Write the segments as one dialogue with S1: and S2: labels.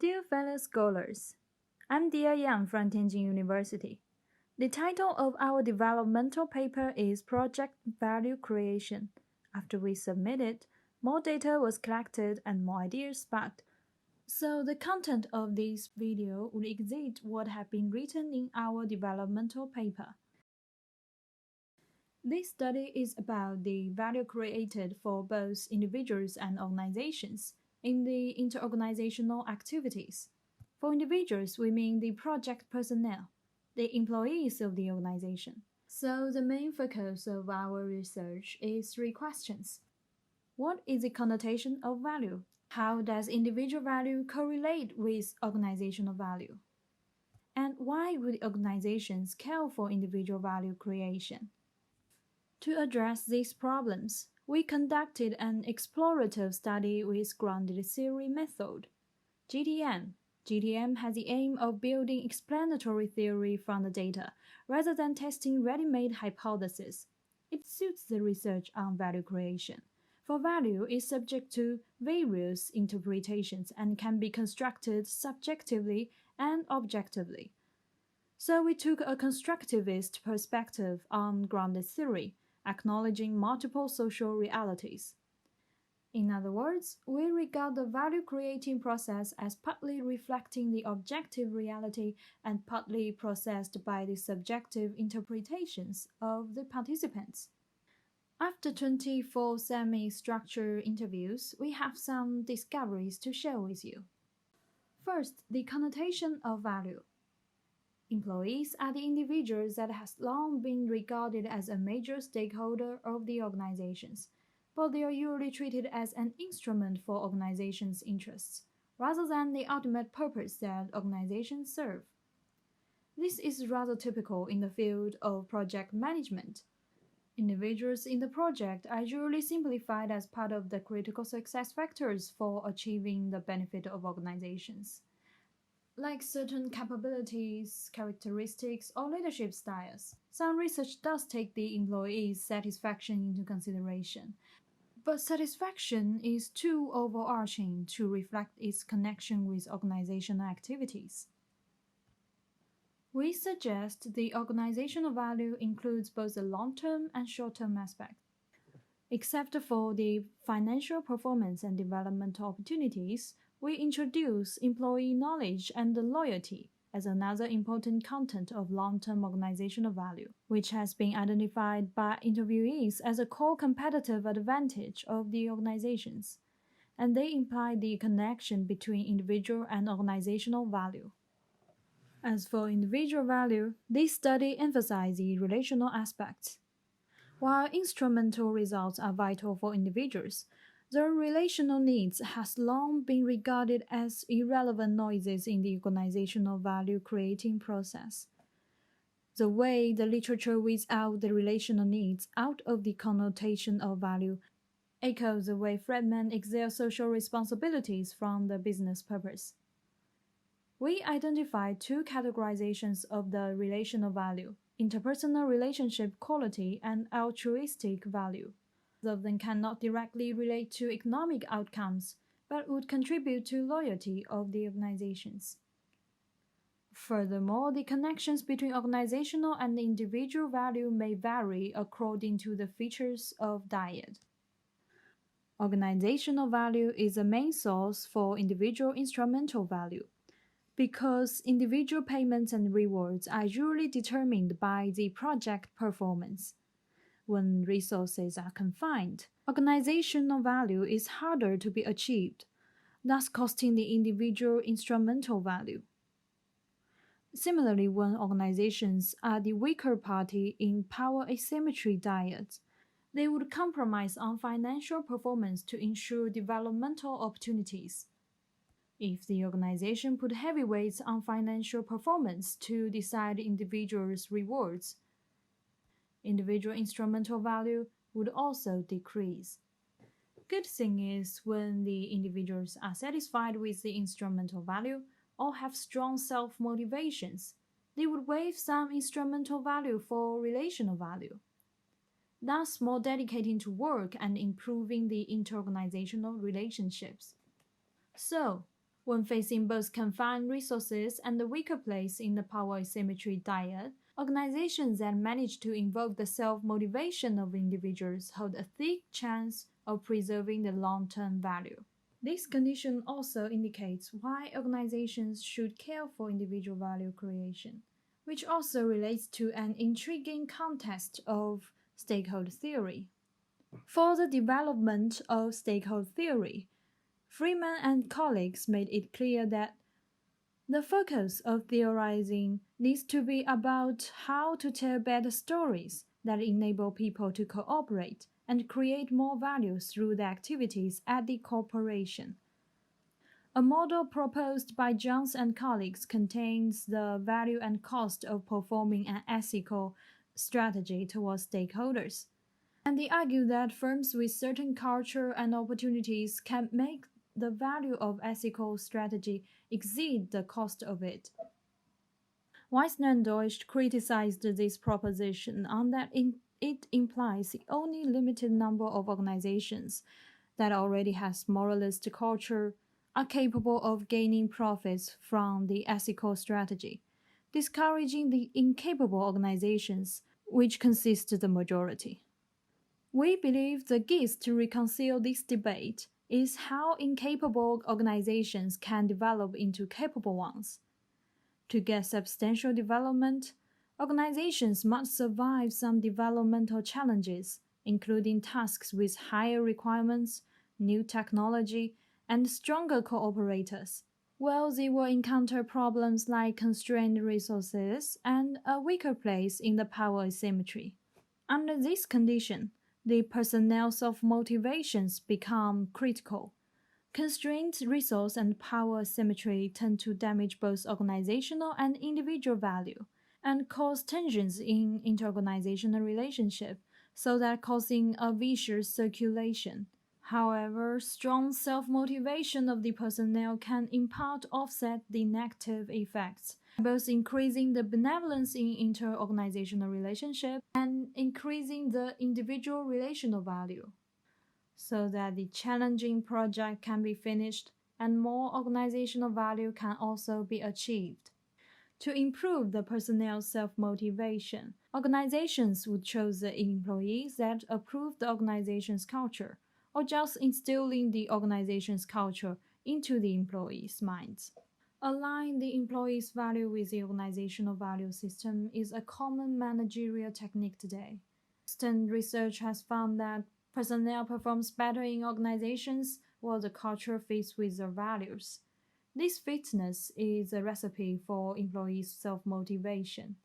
S1: Dear fellow scholars, I'm Dia Yang from Tianjin University. The title of our developmental paper is Project Value Creation. After we submitted, more data was collected and more ideas sparked. So the content of this video would exceed what had been written in our developmental paper. This study is about the value created for both individuals and organizations in the interorganizational activities. For individuals, we mean the project personnel, the employees of the organization. So the main focus of our research is three questions. What is the connotation of value? How does individual value correlate with organizational value? And why would organizations care for individual value creation? To address these problems, we conducted an explorative study with grounded theory method, GTM. GTM has the aim of building explanatory theory from the data rather than testing ready-made hypotheses. It suits the research on value creation, for value is subject to various interpretations and can be constructed subjectively and objectively. So we took a constructivist perspective on grounded theory, acknowledging multiple social realities. In other words, we regard the value-creating process as partly reflecting the objective reality and partly processed by the subjective interpretations of the participants. After 24 semi-structured interviews, we have some discoveries to share with you. First, the connotation of value. Employees are the individuals that has long been regarded as a major stakeholder of the organizations, but they are usually treated as an instrument for organizations' interests, rather than the ultimate purpose that organizations serve. This is rather typical in the field of project management. Individuals in the project are usually simplified as part of the critical success factors for achieving the benefit of organizations, like certain capabilities, characteristics, or leadership styles. Some research does take the employee's satisfaction into consideration, but satisfaction is too overarching to reflect its connection with organizational activities. We suggest the organizational value includes both the long-term and short-term aspects. Except for the financial performance and developmental opportunities, we introduce employee knowledge and loyalty as another important content of long-term organizational value, which has been identified by interviewees as a core competitive advantage of the organizations, and they imply the connection between individual and organizational value. As for individual value, this study emphasizes the relational aspects. While instrumental results are vital for individuals, the relational needs has long been regarded as irrelevant noises in the organizational value-creating process. The way the literature weeds out the relational needs out of the connotation of value echoes the way Friedman exerts social responsibilities from the business purpose. We identify two categorizations of the relational value: interpersonal relationship quality and altruistic value. Both of them cannot directly relate to economic outcomes, but would contribute to loyalty of the organizations. Furthermore, the connections between organizational and individual value may vary according to the features of dyad. Organizational value is the main source for individual instrumental value, because individual payments and rewards are usually determined by the project performance. When resources are confined, organizational value is harder to be achieved, thus costing the individual instrumental value. Similarly, when organizations are the weaker party in power asymmetry dyads, they would compromise on financial performance to ensure developmental opportunities. If the organization put heavy weights on financial performance to decide individuals' rewards, individual instrumental value would also decrease. Good thing is, when the individuals are satisfied with the instrumental value or have strong self-motivations, they would waive some instrumental value for relational value, thus more dedicating to work and improving the interorganizational relationships. So, When facing both confined resources and the weaker place in the power asymmetry dyad, organizations that manage to invoke the self-motivation of individuals hold a thick chance of preserving the long-term value. This condition also indicates why organizations should care for individual value creation, which also relates to an intriguing context of stakeholder theory. For the development of stakeholder theory, Freeman and colleagues made it clear that the focus of theorizing needs to be about how to tell better stories that enable people to cooperate and create more value through the activities at the corporation. A model proposed by Jones and colleagues contains the value and cost of performing an ethical strategy towards stakeholders. And they argue that firms with certain culture and opportunities can make the value of ethical strategy exceed the cost of it. Weissner and Deutsch criticized this proposition on that it implies the only limited number of organizations that already has moralist culture are capable of gaining profits from the ethical strategy, discouraging the incapable organizations, which consist the majority. We believe the key to reconcile this debate is how incapable organizations can develop into capable ones. To get substantial development, organizations must survive some developmental challenges, including tasks with higher requirements, new technology, and stronger cooperators, while they will encounter problems like constrained resources and a weaker place in the power asymmetry. Under this condition, the personnel self-motivations become critical. Constrained resource and power asymmetry tend to damage both organizational and individual value and cause tensions in interorganizational relationship, so that causing a vicious circulation. However, strong self-motivation of the personnel can in part offset the negative effects, both increasing the benevolence in interorganizational relationship and increasing the individual relational value, so that the challenging project can be finished and more organizational value can also be achieved. To improve the personnel's self-motivation, organizations would choose the employees that approve the organization's culture, or just instilling the organization's culture into the employees' minds. Align the employee's value with the organizational value system is a common managerial technique today. Extant research has found that personnel performs better in organizations where the culture fits with their values. This fitness is a recipe for employees' self-motivation.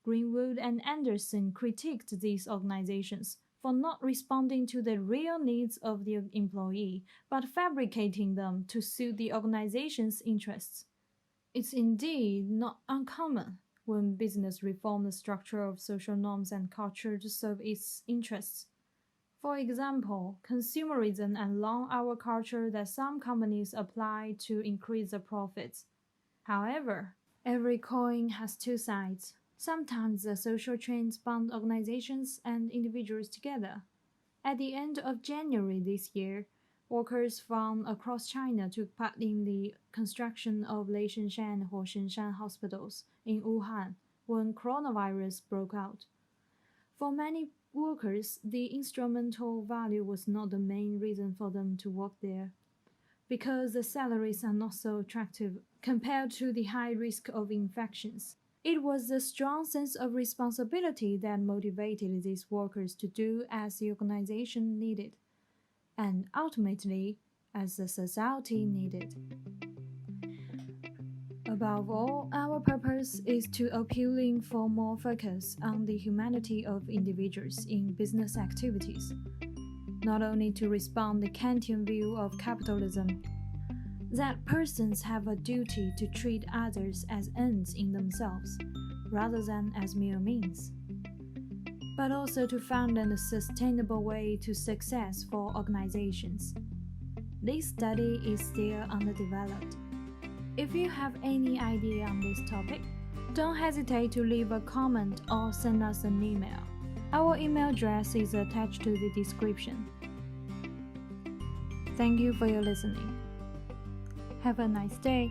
S1: Greenwood and Anderson critiqued these organizations for not responding to the real needs of the employee, but fabricating them to suit the organization's interests. It's indeed not uncommon when business reform the structure of social norms and culture to serve its interests. For example, consumerism and long-hour culture that some companies apply to increase their profits. However, every coin has two sides. Sometimes the social trends bond organizations and individuals together. At the end of January this year, workers from across China took part in the construction of Leishanshan and Huoshenshan hospitals in Wuhan when coronavirus broke out. For many workers, the instrumental value was not the main reason for them to work there, because the salaries are not so attractive compared to the high risk of infections. It was the strong sense of responsibility that motivated these workers to do as the organization needed, and ultimately, as the society needed. Above all, our purpose is to appealing for more focus on the humanity of individuals in business activities, not only to respond the Kantian view of capitalism, that persons have a duty to treat others as ends in themselves, rather than as mere means, but also to find a sustainable way to success for organizations. This study is still underdeveloped. If you have any idea on this topic, don't hesitate to leave a comment or send us an email. Our email address is attached to the description. Thank you for your listening. Have a nice day.